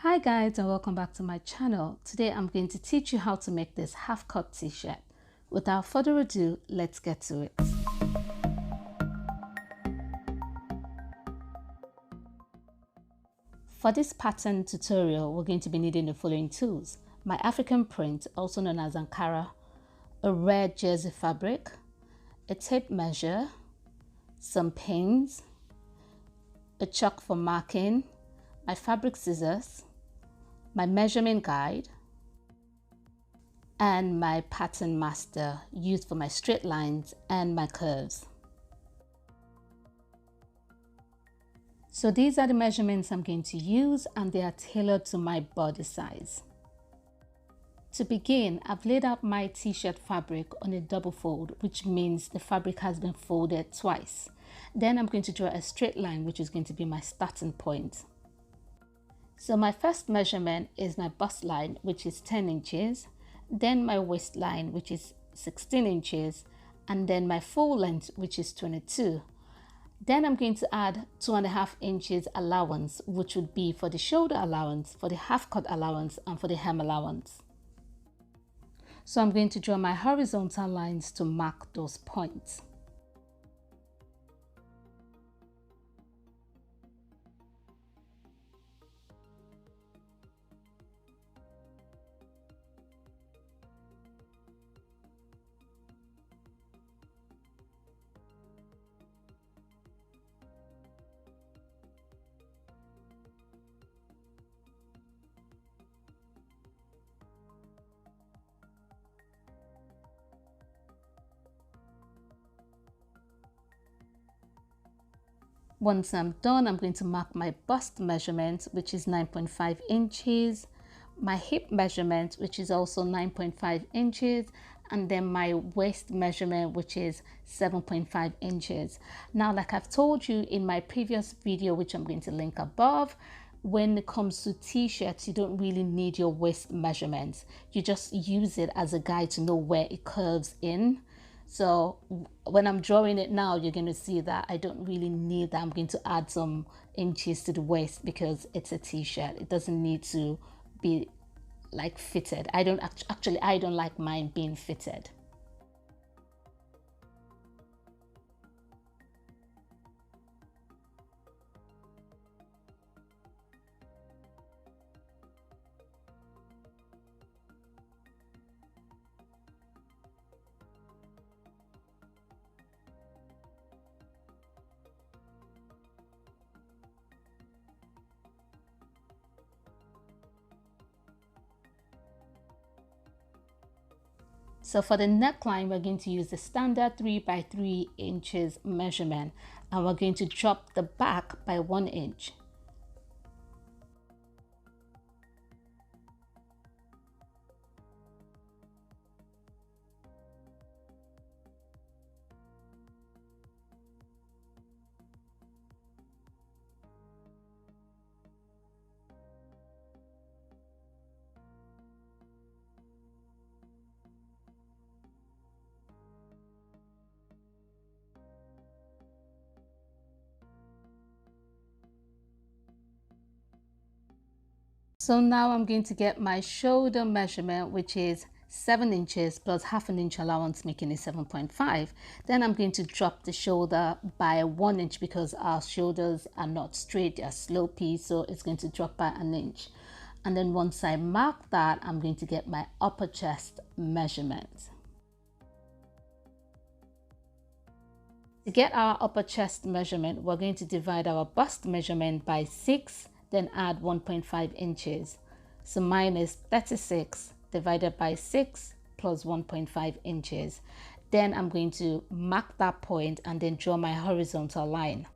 Hi guys, and welcome back to my channel. Today I'm going to teach you how to make this half-cut t-shirt. Without further ado, let's get to it. For this pattern tutorial, we're going to be needing the following tools: my African print, also known as Ankara, a red jersey fabric, a tape measure, some pins, a chalk for marking, my fabric scissors, my measurement guide, and my pattern master used for my straight lines and my curves. So these are the measurements I'm going to use, and they are tailored to my body size. To begin, I've laid out my t-shirt fabric on a double fold, which means the fabric has been folded twice. Then I'm going to draw a straight line, which is going to be my starting point. So my first measurement is my bust line, which is 10 inches, then my waistline, which is 16 inches, and then my full length, which is 22. Then I'm going to add 2.5 inches allowance, which would be for the shoulder allowance, for the half cut allowance, and for the hem allowance. So I'm going to draw my horizontal lines to mark those points. Once I'm done, I'm going to mark my bust measurement, which is 9.5 inches, my hip measurement, which is also 9.5 inches, and then my waist measurement, which is 7.5 inches. Now, like I've told you in my previous video, which I'm going to link above, when it comes to t-shirts, you don't really need your waist measurements. You just use it as a guide to know where it curves in. So when I'm drawing it now, you're going to see that I don't really need that. I'm going to add some inches to the waist because it's a t-shirt. It doesn't need to be like fitted. I don't like mine being fitted. So for the neckline, we're going to use the standard 3 by 3 inches measurement, and we're going to drop the back by 1 inch. So now I'm going to get my shoulder measurement, which is 7 inches plus half an inch allowance, making it 7.5. Then I'm going to drop the shoulder by 1 inch because our shoulders are not straight, they're slopey, so it's going to drop by an inch. And then once I mark that, I'm going to get my upper chest measurement. To get our upper chest measurement, we're going to divide our bust measurement by 6, then add 1.5 inches. So mine is 36 divided by 6 plus 1.5 inches. Then I'm going to mark that point and then draw my horizontal line.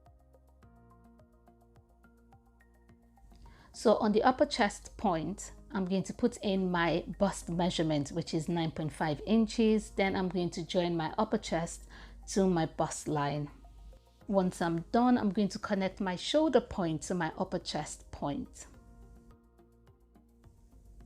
So on the upper chest point, I'm going to put in my bust measurement, which is 9.5 inches. Then I'm going to join my upper chest to my bust line. Once I'm done, I'm going to connect my shoulder point to my upper chest point.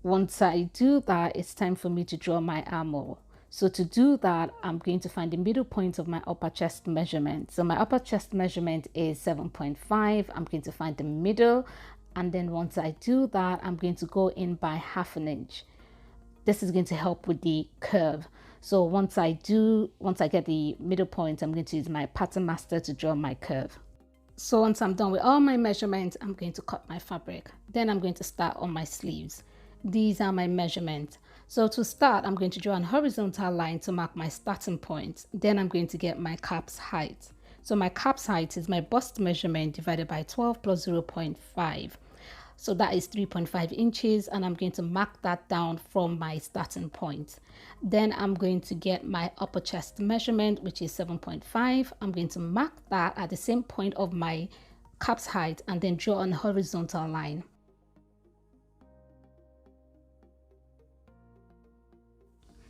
Once I do that, it's time for me to draw my armhole. So to do that, I'm going to find the middle point of my upper chest measurement. So my upper chest measurement is 7.5. I'm going to find the middle And then once I do that, I'm going to go in by 1/2 inch. This is going to help with the curve. So once I get the middle point, I'm going to use my pattern master to draw my curve. So once I'm done with all my measurements, I'm going to cut my fabric. Then I'm going to start on my sleeves. These are my measurements. So to start, I'm going to draw an horizontal line to mark my starting point. Then I'm going to get my cap's height. So my cap's height is my bust measurement divided by 12 plus 0.5. So that is 3.5 inches, and I'm going to mark that down from my starting point. Then I'm going to get my upper chest measurement, which is 7.5. I'm going to mark that at the same point of my cap's height and then draw an horizontal line.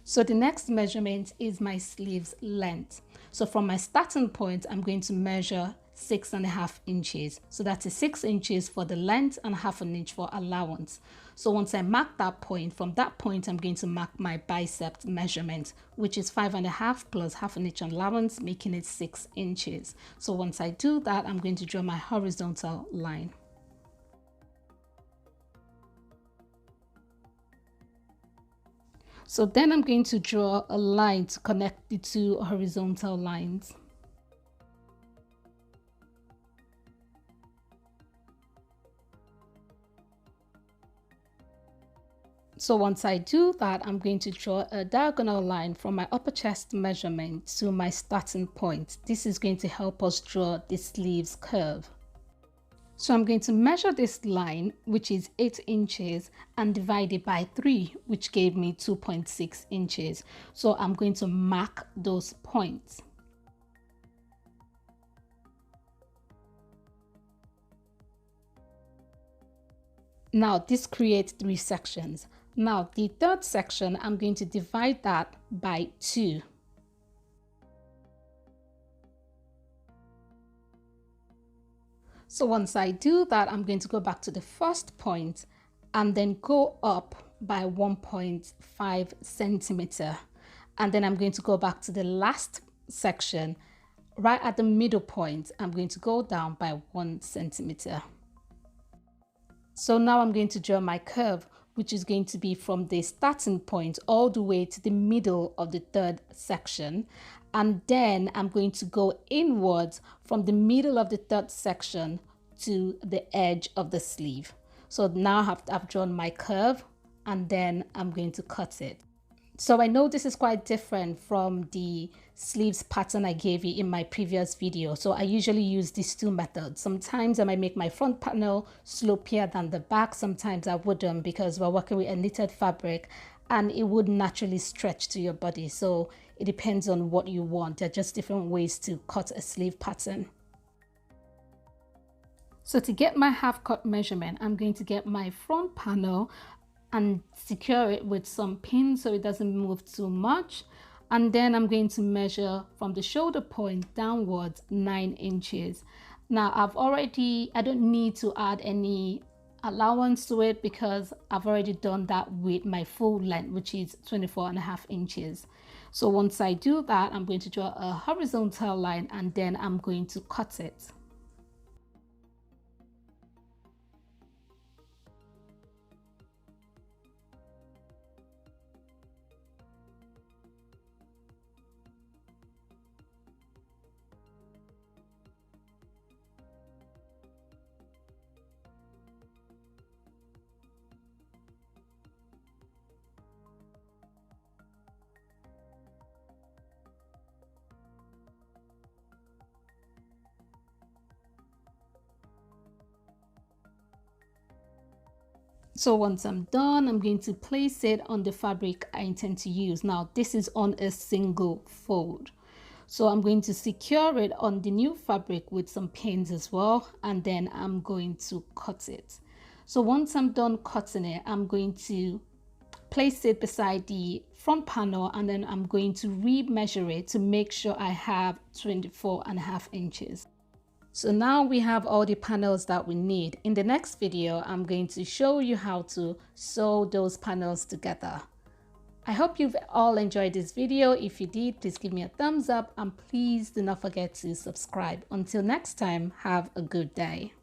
So the next measurement is my sleeves length. So from my starting point, I'm going to measure 6.5 inches. So that is 6 inches for the length and 1/2 inch for allowance. So once I mark that point, from that point, I'm going to mark my bicep measurement, which is 5.5 plus 1/2 inch allowance, making it 6 inches. So once I do that, I'm going to draw my horizontal line. So then I'm going to draw a line to connect the two horizontal lines. So once I do that, I'm going to draw a diagonal line from my upper chest measurement to my starting point. This is going to help us draw the sleeves curve. So I'm going to measure this line, which is 8 inches, and divide it by 3, which gave me 2.6 inches. So I'm going to mark those points. Now this creates 3 sections. Now the third section, I'm going to divide that by 2. So once I do that, I'm going to go back to the first point and then go up by 1.5 centimeter. And then I'm going to go back to the last section. Right at the middle point, I'm going to go down by 1 centimeter. So now I'm going to draw my curve, which is going to be from the starting point all the way to the middle of the third section. And then I'm going to go inwards from the middle of the third section to the edge of the sleeve. So now I've drawn my curve, and then I'm going to cut it. So I know this is quite different from the sleeves pattern I gave you in my previous video. So I usually use these two methods. Sometimes I might make my front panel slopier than the back. Sometimes I wouldn't, because we're working with a knitted fabric and it would naturally stretch to your body. So it depends on what you want. There are just different ways to cut a sleeve pattern. So to get my half cut measurement, I'm going to get my front panel and secure it with some pins so it doesn't move too much. And then I'm going to measure from the shoulder point downwards 9 inches. Now I don't need to add any allowance to it because I've already done that with my full length, which is 24.5 inches. So once I do that, I'm going to draw a horizontal line and then I'm going to cut it. So once I'm done, I'm going to place it on the fabric I intend to use. Now this is on a single fold. So I'm going to secure it on the new fabric with some pins as well, and then I'm going to cut it. So once I'm done cutting it, I'm going to place it beside the front panel, and then I'm going to re-measure it to make sure I have 24.5 inches. So now we have all the panels that we need. In the next video, I'm going to show you how to sew those panels together. I hope you've all enjoyed this video. If you did, please give me a thumbs up and please do not forget to subscribe. Until next time, have a good day.